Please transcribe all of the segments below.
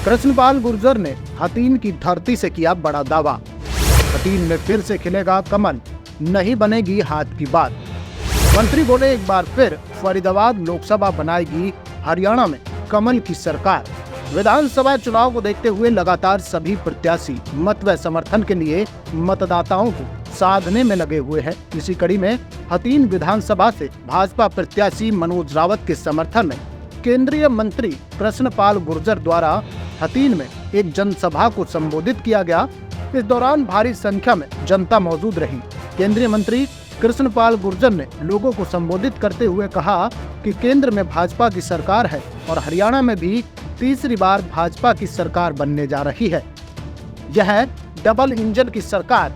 कृष्णपाल गुर्जर ने हथीन की धरती से किया बड़ा दावा। हथीन में फिर से खिलेगा कमल, नहीं बनेगी हाथ की बात। मंत्री बोले एक बार फिर फरीदाबाद लोकसभा बनाएगी हरियाणा में कमल की सरकार। विधानसभा चुनाव को देखते हुए लगातार सभी प्रत्याशी मत व समर्थन के लिए मतदाताओं को साधने में लगे हुए हैं। इसी कड़ी में हथीन विधानसभा से भाजपा प्रत्याशी मनोज रावत के समर्थन में केंद्रीय मंत्री कृष्णपाल गुर्जर द्वारा हथीन में एक जनसभा को संबोधित किया गया। इस दौरान भारी संख्या में जनता मौजूद रही। केंद्रीय मंत्री कृष्णपाल गुर्जर ने लोगों को संबोधित करते हुए कहा कि केंद्र में भाजपा की सरकार है और हरियाणा में भी तीसरी बार भाजपा की सरकार बनने जा रही है। यह डबल इंजन की सरकार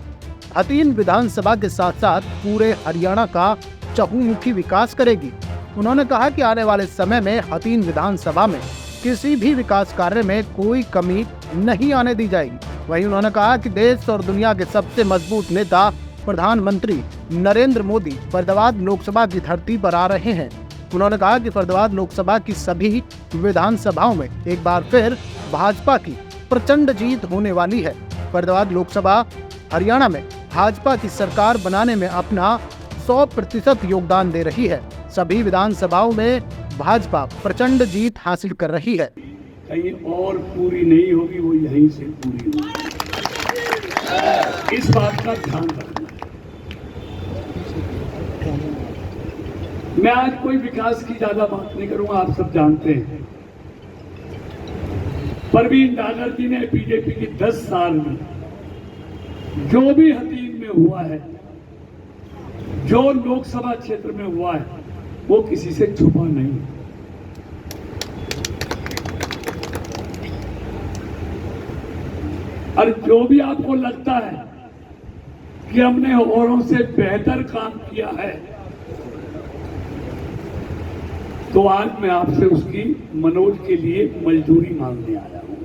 हथीन विधानसभा के साथ साथ पूरे हरियाणा का चहुमुखी विकास करेगी। उन्होंने कहा कि आने वाले समय में हथीन विधानसभा में किसी भी विकास कार्य में कोई कमी नहीं आने दी जाएगी। वहीं उन्होंने कहा कि देश और दुनिया के सबसे मजबूत नेता प्रधानमंत्री नरेंद्र मोदी फरीदाबाद लोकसभा की धरती पर आ रहे हैं। उन्होंने कहा कि फरीदाबाद लोकसभा की सभी विधानसभाओं में एक बार फिर भाजपा की प्रचंड जीत होने वाली है। फरीदाबाद लोकसभा हरियाणा में भाजपा की सरकार बनाने में अपना 100% योगदान दे रही है। सभी विधानसभाओं में भाजपा प्रचंड जीत हासिल कर रही है। कहीं और पूरी नहीं होगी, वो यहीं से पूरी होगी। इस बात का ध्यान रखना। मैं आज कोई विकास की ज्यादा बात नहीं करूंगा, आप सब जानते हैं। परवीन डागर जी ने बीजेपी की 10 साल में जो भी हथीन में हुआ है, जो लोकसभा क्षेत्र में हुआ है, वो किसी से छुपा नहीं। और जो भी आपको लगता है कि हमने औरों से बेहतर काम किया है, तो आज मैं आपसे उसकी मनोज के लिए मजदूरी मांगने आया हूं।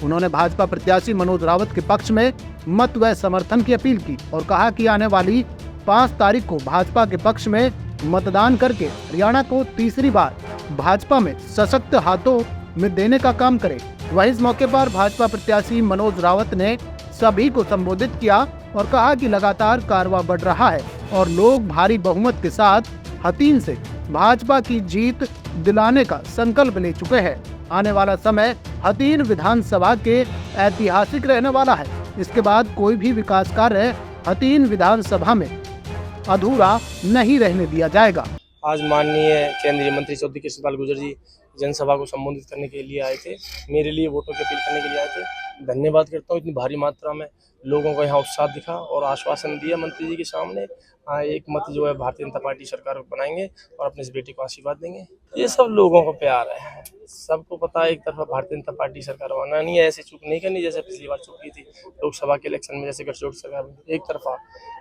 उन्होंने भाजपा प्रत्याशी मनोज रावत के पक्ष में मत व समर्थन की अपील की और कहा कि आने वाली 5 तारीख को भाजपा के पक्ष में मतदान करके हरियाणा को तीसरी बार भाजपा में सशक्त हाथों में देने का काम करे। वहीं इस मौके पर भाजपा प्रत्याशी मनोज रावत ने सभी को संबोधित किया और कहा कि लगातार कारवा बढ़ रहा है और लोग भारी बहुमत के साथ हथीन से भाजपा की जीत दिलाने का संकल्प ले चुके हैं। आने वाला समय हथीन विधानसभा के ऐतिहासिक रहने वाला है। इसके बाद कोई भी विकास कार्य हथीन विधानसभा में अधूरा नहीं रहने दिया जाएगा। आज माननीय केंद्रीय मंत्री चौधरी कृष्णपाल गुर्जर जी जनसभा को संबोधित करने के लिए आए थे, मेरे लिए वोटों की अपील करने के लिए आए थे। धन्यवाद करता हूँ, इतनी भारी मात्रा में लोगों को यहाँ उत्साह दिखा और आश्वासन दिया मंत्री जी के सामने। एक मत जो है भारतीय जनता पार्टी सरकार को बनाएंगे और अपने इस बेटे को आशीर्वाद देंगे। ये सब लोगों को प्यार है, सबको पता है एक तरफा भारतीय जनता पार्टी सरकार बनाना नहीं है, ऐसे चुप नहीं करनी जैसे पिछली बार चुप की थी लोकसभा के इलेक्शन में, जैसे गठजोड़ सरकार बनी। एक तरफा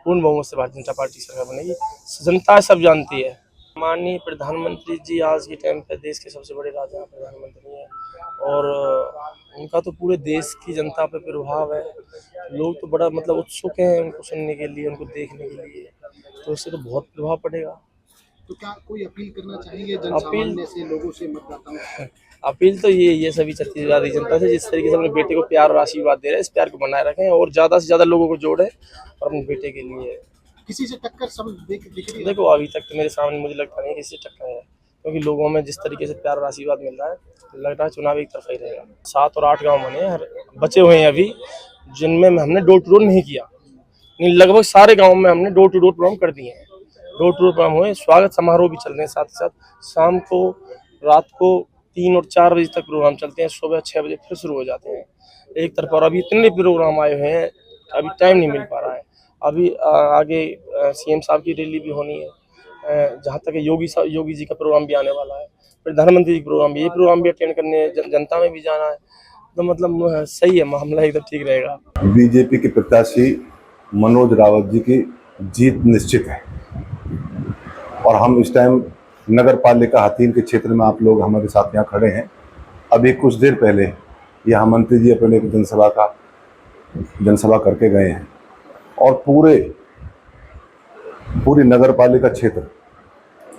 पूर्ण बहुमत से भारतीय जनता पार्टी सरकार बनेगी, जनता सब जानती है। माननीय प्रधानमंत्री जी आज के टाइम पे देश के सबसे बड़े राजा प्रधानमंत्री हैं और उनका तो पूरे देश की जनता पे प्रभाव है। लोग तो बड़ा मतलब उत्सुक हैं उनको सुनने के लिए, उनको देखने के लिए, तो उससे तो बहुत प्रभाव पड़ेगा। तो क्या कोई अपील करना चाहेंगे जनसामान्य से, लोगों से, मतदाताओं? अपील तो ये सभी छत्तीसगढ़ की जनता से जिस तरीके से अपने बेटे को प्यार और आशीर्वाद दे रहे हैं, इस प्यार को बनाए रखें और ज्यादा से ज्यादा लोगों को जोड़े और अपने बेटे के लिए। किसी से टक्कर सब दिख रही है? देखो अभी तक तो मेरे सामने मुझे लगता नहीं किसी से टक्कर है, क्योंकि लोगों में जिस तरीके से प्यार और आशीर्वाद मिल रहा है, लग रहा है चुनाव एक तरफा ही रहेगा। 7 और 8 गांव बने बचे हुए हैं अभी, जिनमें हमने डोर टू डोर नहीं किया। लगभग सारे गाँव में हमने डोर टू डोर प्रोग्राम कर दिए हैं। डोर टू डोर प्रोग्राम हुए, स्वागत समारोह भी चल रहे हैं, साथ ही साथ शाम को रात को 3 और 4 बजे तक प्रोग्राम चलते हैं, सुबह 6 बजे फिर शुरू हो जाते हैं एक तरफ। और अभी इतने प्रोग्राम आए हुए हैं, अभी टाइम नहीं मिल पा रहा है। अभी आगे सीएम साहब की रैली भी होनी है, जहाँ तक योगी जी का प्रोग्राम भी आने वाला है, प्रधानमंत्री जी का प्रोग्राम भी, ये प्रोग्राम भी अटेंड करने जनता में भी जाना है। तो मतलब सही है, मामला एकदम ठीक रहेगा। बीजेपी के प्रत्याशी मनोज रावत जी की जीत निश्चित है और हम इस टाइम नगर पालिका हथीन के क्षेत्र में, आप लोग हमारे साथ यहाँ खड़े हैं। अभी कुछ देर पहले यहाँ मंत्री जी अपने जनसभा करके गए हैं और पूरी नगर पालिका क्षेत्र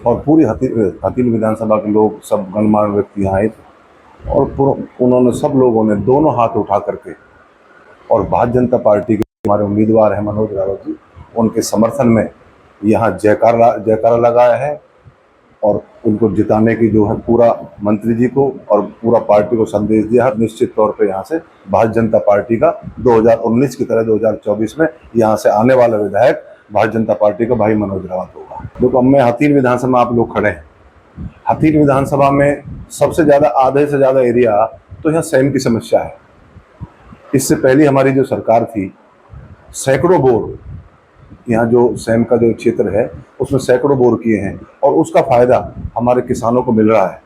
और पूरी हथीन विधानसभा के लोग, सब गणमान्य व्यक्ति यहाँ आए थे और उन्होंने, सब लोगों ने दोनों हाथ उठा करके और भारतीय जनता पार्टी के हमारे उम्मीदवार हैं मनोज रावत जी, उनके समर्थन में यहाँ जयकारा लगाया है और उनको जिताने की जो है पूरा मंत्री जी को और पूरा पार्टी को संदेश दिया है। निश्चित तौर पे यहाँ से भारतीय जनता पार्टी का 2019 की तरह 2024 में यहाँ से आने वाला विधायक भारतीय जनता पार्टी का भाई मनोज रावत होगा। देखो, अब मैं हथीन विधानसभा में, आप लोग खड़े हैं, हथीन विधानसभा में सबसे ज़्यादा, आधे से ज़्यादा एरिया तो यहाँ सैम की समस्या है। इससे पहले हमारी जो सरकार थी, सैकड़ों बोर, यहाँ जो सैम का जो क्षेत्र है उसमें सैकड़ों बोर किए हैं और उसका फायदा हमारे किसानों को मिल रहा है।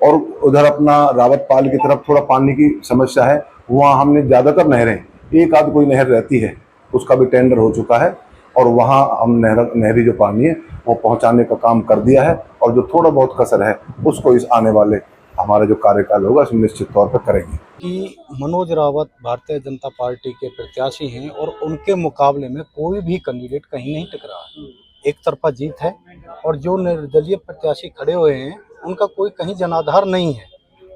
और उधर अपना रावतपाल की तरफ थोड़ा पानी की समस्या है, वहाँ हमने ज़्यादातर नहरें, एक आध कोई नहर रहती है उसका भी टेंडर हो चुका है और वहाँ हम नहरी जो पानी है वो पहुँचाने का काम कर दिया है और जो थोड़ा बहुत कसर है उसको इस आने वाले हमारा जो कार्यकाल होगा इसमें निश्चित तौर पर करेंगे। कि मनोज रावत भारतीय जनता पार्टी के प्रत्याशी हैं और उनके मुकाबले में कोई भी कैंडिडेट कहीं नहीं टिक रहा है, एक तरफा जीत है और जो निर्दलीय प्रत्याशी खड़े हुए हैं उनका कोई कहीं जनाधार नहीं है।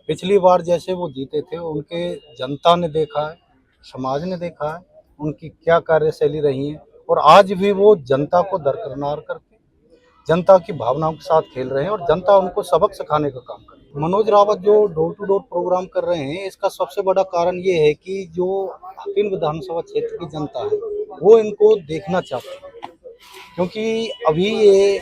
पिछली बार जैसे वो जीते थे उनके जनता ने देखा है, समाज ने देखा है उनकी क्या कार्यशैली रही है और आज भी वो जनता को दरकिनार करके जनता की भावनाओं के साथ खेल रहे हैं और जनता उनको सबक सिखाने का काम कर रही है। मनोज रावत जो डोर टू डोर प्रोग्राम कर रहे हैं, इसका सबसे बड़ा कारण ये है कि जो हथीन विधानसभा क्षेत्र की जनता है वो इनको देखना चाहती है, क्योंकि अभी ये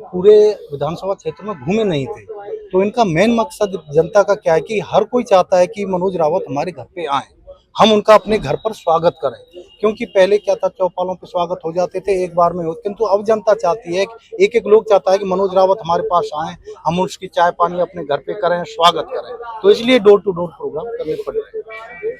पूरे विधानसभा क्षेत्र में घूमे नहीं थे। तो इनका मेन मकसद जनता का क्या है कि हर कोई चाहता है कि मनोज रावत हमारे घर पे आए, हम उनका अपने घर पर स्वागत करें। क्योंकि पहले क्या था, चौपालों पे स्वागत हो जाते थे एक बार में, किंतु अब जनता चाहती है, एक एक लोग चाहता है कि मनोज रावत हमारे पास आए, हम उसकी चाय पानी अपने घर पे करें, स्वागत करें। तो इसलिए डोर टू डोर प्रोग्राम करने पड़ रहे हैं।